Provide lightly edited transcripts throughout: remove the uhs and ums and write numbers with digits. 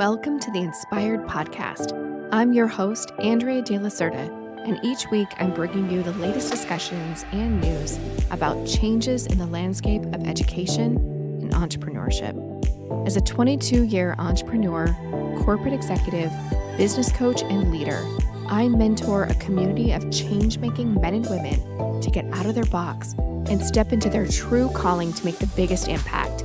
Welcome to the Inspired Podcast. I'm your host, Andrea De La Cerda, and each week I'm bringing you the latest discussions and news about changes in the landscape of education and entrepreneurship. As a 22-year entrepreneur, corporate executive, business coach, and leader, I mentor a community of change-making men and women to get out of their box and step into their true calling to make the biggest impact.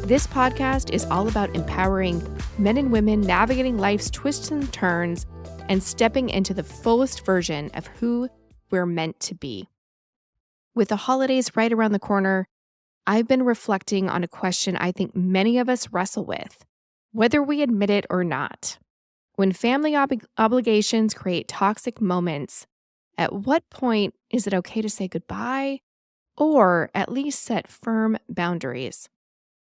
This podcast is all about empowering men and women navigating life's twists and turns and stepping into the fullest version of who we're meant to be. With the holidays right around the corner, I've been reflecting on a question I think many of us wrestle with, whether we admit it or not. When family obligations create toxic moments, at what point is it okay to say goodbye or at least set firm boundaries?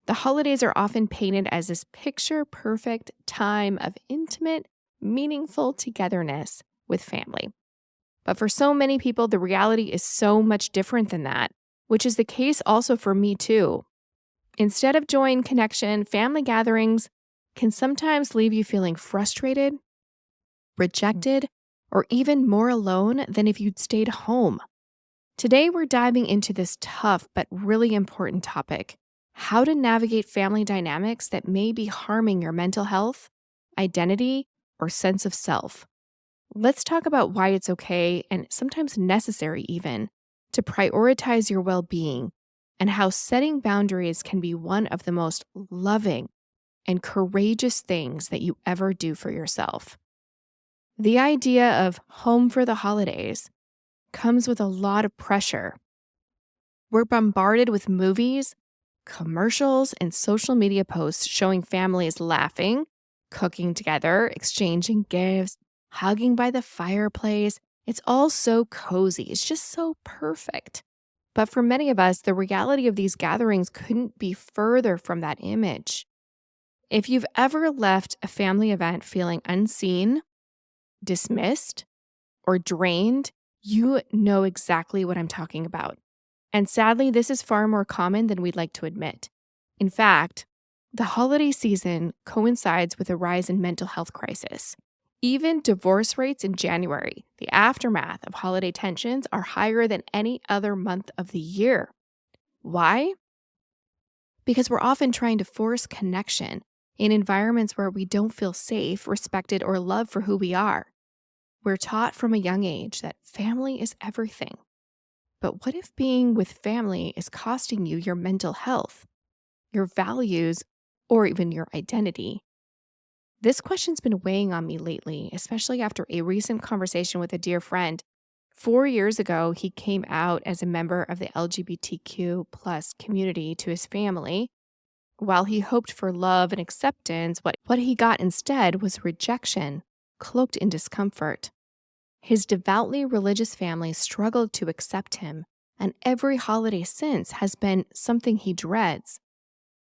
The holidays are often painted as this picture-perfect time of intimate, meaningful togetherness with family. But for so many people, the reality is so much different than that, which is the case also for me too. Instead of joy and connection, family gatherings can sometimes leave you feeling frustrated, rejected, or even more alone than if you'd stayed home. Today, we're diving into this tough but really important topic: how to navigate family dynamics that may be harming your mental health, identity, or sense of self. Let's talk about why it's okay, and sometimes necessary even, to prioritize your well-being, and how setting boundaries can be one of the most loving and courageous things that you ever do for yourself. The idea of home for the holidays comes with a lot of pressure. We're bombarded with movies, commercials, and social media posts showing families laughing, cooking together, exchanging gifts, hugging by the fireplace. It's all so cozy. It's just so perfect. But for many of us, the reality of these gatherings couldn't be further from that image. If you've ever left a family event feeling unseen, dismissed, or drained, you know exactly what I'm talking about. And sadly, this is far more common than we'd like to admit. In fact, the holiday season coincides with a rise in mental health crisis. Even divorce rates in January, the aftermath of holiday tensions, are higher than any other month of the year. Why? Because we're often trying to force connection in environments where we don't feel safe, respected, or loved for who we are. We're taught from a young age that family is everything. But what if being with family is costing you your mental health, your values, or even your identity? This question's been weighing on me lately, especially after a recent conversation with a dear friend. 4 years ago, he came out as a member of the LGBTQ plus community to his family. While he hoped for love and acceptance, what he got instead was rejection, cloaked in discomfort. His devoutly religious family struggled to accept him, and every holiday since has been something he dreads.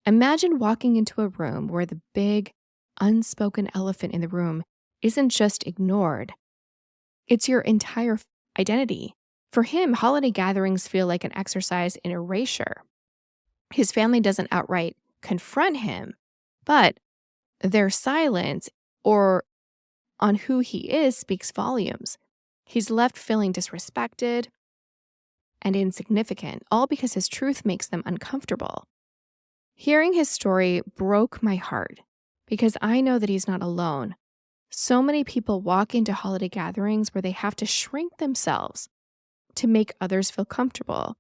Imagine walking into a room where the big, unspoken elephant in the room isn't just ignored. It's your entire identity. For him, holiday gatherings feel like an exercise in erasure. His family doesn't outright confront him, but their silence or on who he is speaks volumes. He's left feeling disrespected and insignificant, all because his truth makes them uncomfortable. Hearing his story broke my heart because I know that he's not alone. So many people walk into holiday gatherings where they have to shrink themselves to make others feel comfortable,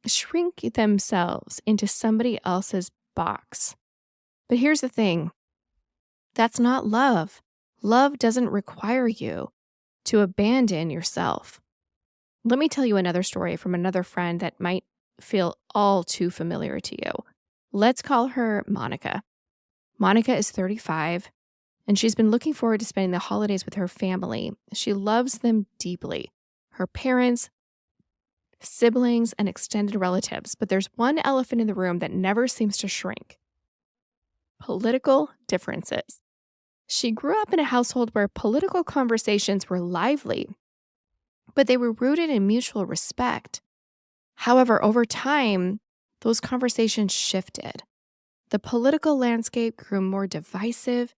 shrink themselves into somebody else's box. But here's the thing. That's not love. Love doesn't require you to abandon yourself. Let me tell you another story from another friend that might feel all too familiar to you. Let's call her Monica. Monica is 35, and she's been looking forward to spending the holidays with her family. She loves them deeply, her parents, siblings, and extended relatives. But there's one elephant in the room that never seems to shrink: political differences. She grew up in a household where political conversations were lively, but they were rooted in mutual respect. However, over time, those conversations shifted. The political landscape grew more divisive,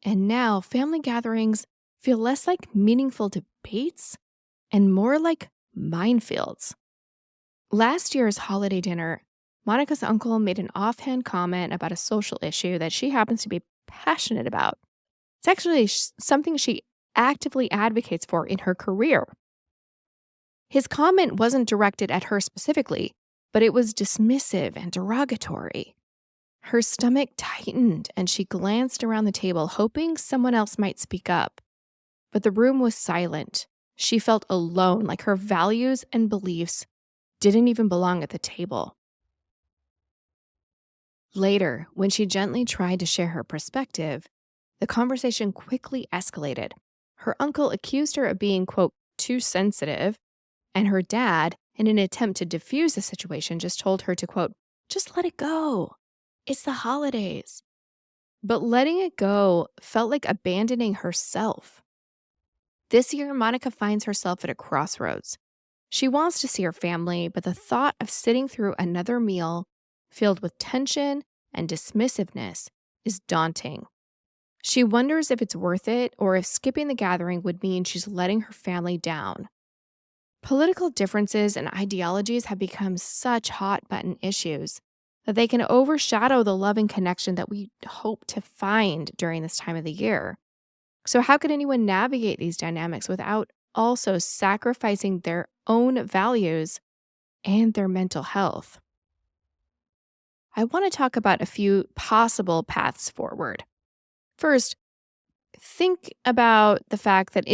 And now family gatherings feel less like meaningful debates and more like minefields. Last year's holiday dinner, Monica's uncle made an offhand comment about a social issue that she happens to be passionate about. It's actually something she actively advocates for in her career. His comment wasn't directed at her specifically, but it was dismissive and derogatory. Her stomach tightened and she glanced around the table, hoping someone else might speak up. But the room was silent. She felt alone, like her values and beliefs didn't even belong at the table. Later, when she gently tried to share her perspective, the conversation quickly escalated. Her uncle accused her of being, quote, too sensitive, and her dad, in an attempt to diffuse the situation, just told her to, quote, just let it go. It's the holidays. But letting it go felt like abandoning herself. This year, Monica finds herself at a crossroads. She wants to see her family, but the thought of sitting through another meal filled with tension and dismissiveness is daunting. She wonders if it's worth it or if skipping the gathering would mean she's letting her family down. Political differences and ideologies have become such hot-button issues that they can overshadow the love and connection that we hope to find during this time of the year. So how could anyone navigate these dynamics without also sacrificing their own values and their mental health? I want to talk about a few possible paths forward. First, think about the fact that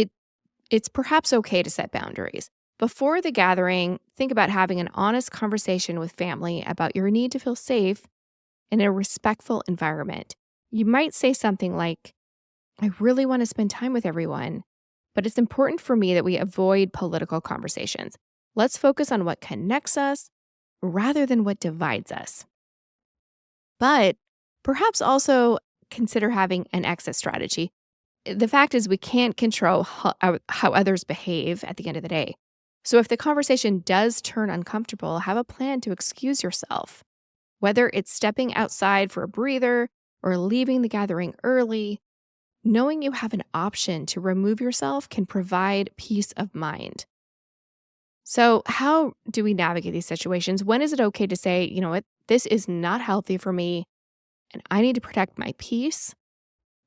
it's perhaps okay to set boundaries. Before the gathering, think about having an honest conversation with family about your need to feel safe in a respectful environment. You might say something like, I really want to spend time with everyone, but it's important for me that we avoid political conversations. Let's focus on what connects us rather than what divides us. But perhaps also consider having an exit strategy. The fact is, we can't control how others behave at the end of the day. So if the conversation does turn uncomfortable, have a plan to excuse yourself. Whether it's stepping outside for a breather or leaving the gathering early, knowing you have an option to remove yourself can provide peace of mind. So how do we navigate these situations? When is it okay to say, you know what, this is not healthy for me and I need to protect my peace?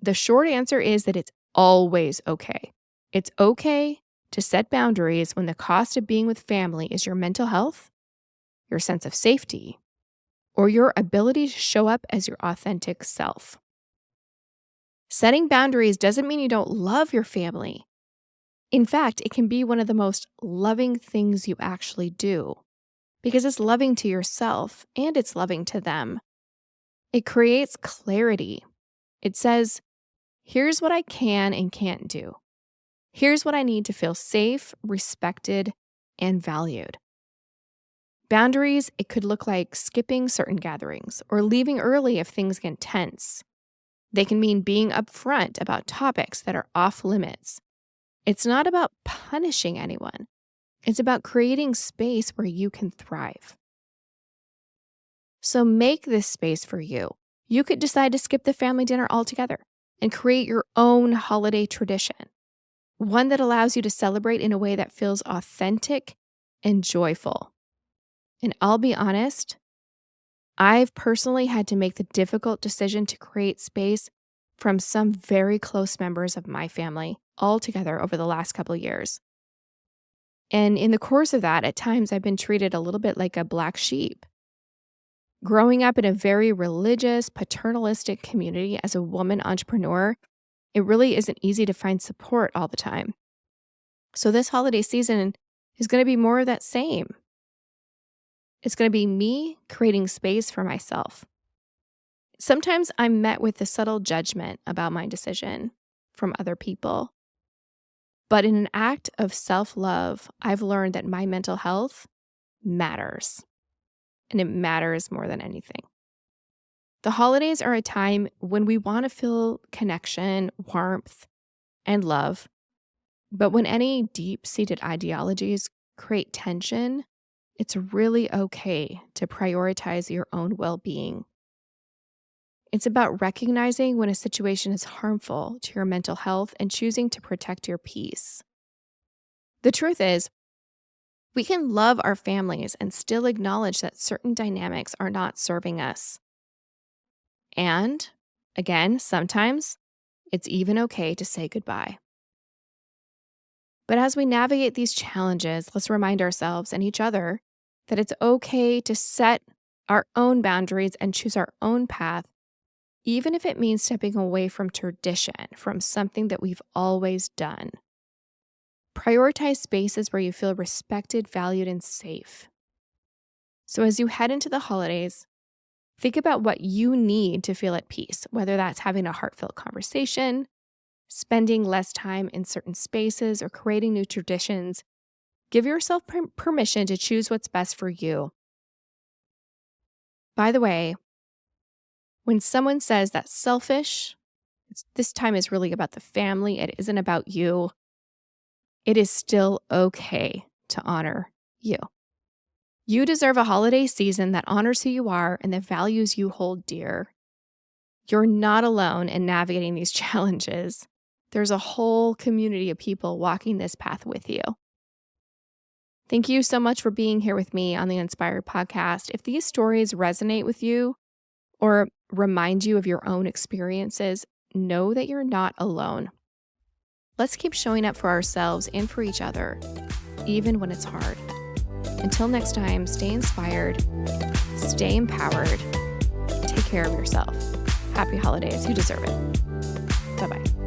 The short answer is that it's always okay. It's okay to set boundaries when the cost of being with family is your mental health, your sense of safety, or your ability to show up as your authentic self. Setting boundaries doesn't mean you don't love your family. In fact, it can be one of the most loving things you actually do because it's loving to yourself and it's loving to them. It creates clarity. It says, here's what I can and can't do. Here's what I need to feel safe, respected, and valued. Boundaries, it could look like skipping certain gatherings or leaving early if things get tense. They can mean being upfront about topics that are off limits. It's not about punishing anyone. It's about creating space where you can thrive. So make this space for you. You could decide to skip the family dinner altogether and create your own holiday tradition, one that allows you to celebrate in a way that feels authentic and joyful. And I'll be honest, I've personally had to make the difficult decision to create space from some very close members of my family altogether over the last couple of years. And in the course of that, at times I've been treated a little bit like a black sheep. Growing up in a very religious, paternalistic community as a woman entrepreneur, it really isn't easy to find support all the time. So this holiday season is going to be more of that same. It's going to be me creating space for myself. Sometimes I'm met with the subtle judgment about my decision from other people. But in an act of self-love, I've learned that my mental health matters. And it matters more than anything. The holidays are a time when we want to feel connection, warmth, and love. But when any deep-seated ideologies create tension, it's really okay to prioritize your own well-being. It's about recognizing when a situation is harmful to your mental health and choosing to protect your peace. The truth is, we can love our families and still acknowledge that certain dynamics are not serving us. And, again, sometimes it's even okay to say goodbye. But as we navigate these challenges, let's remind ourselves and each other that it's okay to set our own boundaries and choose our own path, even if it means stepping away from tradition, from something that we've always done. Prioritize spaces where you feel respected, valued, and safe. So as you head into the holidays, think about what you need to feel at peace, whether that's having a heartfelt conversation, spending less time in certain spaces, or creating new traditions. Give yourself permission to choose what's best for you. By the way, when someone says that's selfish, this time is really about the family, it isn't about you, it is still okay to honor you. You deserve a holiday season that honors who you are and the values you hold dear. You're not alone in navigating these challenges. There's a whole community of people walking this path with you. Thank you so much for being here with me on the Inspired Podcast. If these stories resonate with you or remind you of your own experiences, know that you're not alone. Let's keep showing up for ourselves and for each other, even when it's hard. Until next time, stay inspired, stay empowered, take care of yourself. Happy holidays. You deserve it. Bye-bye.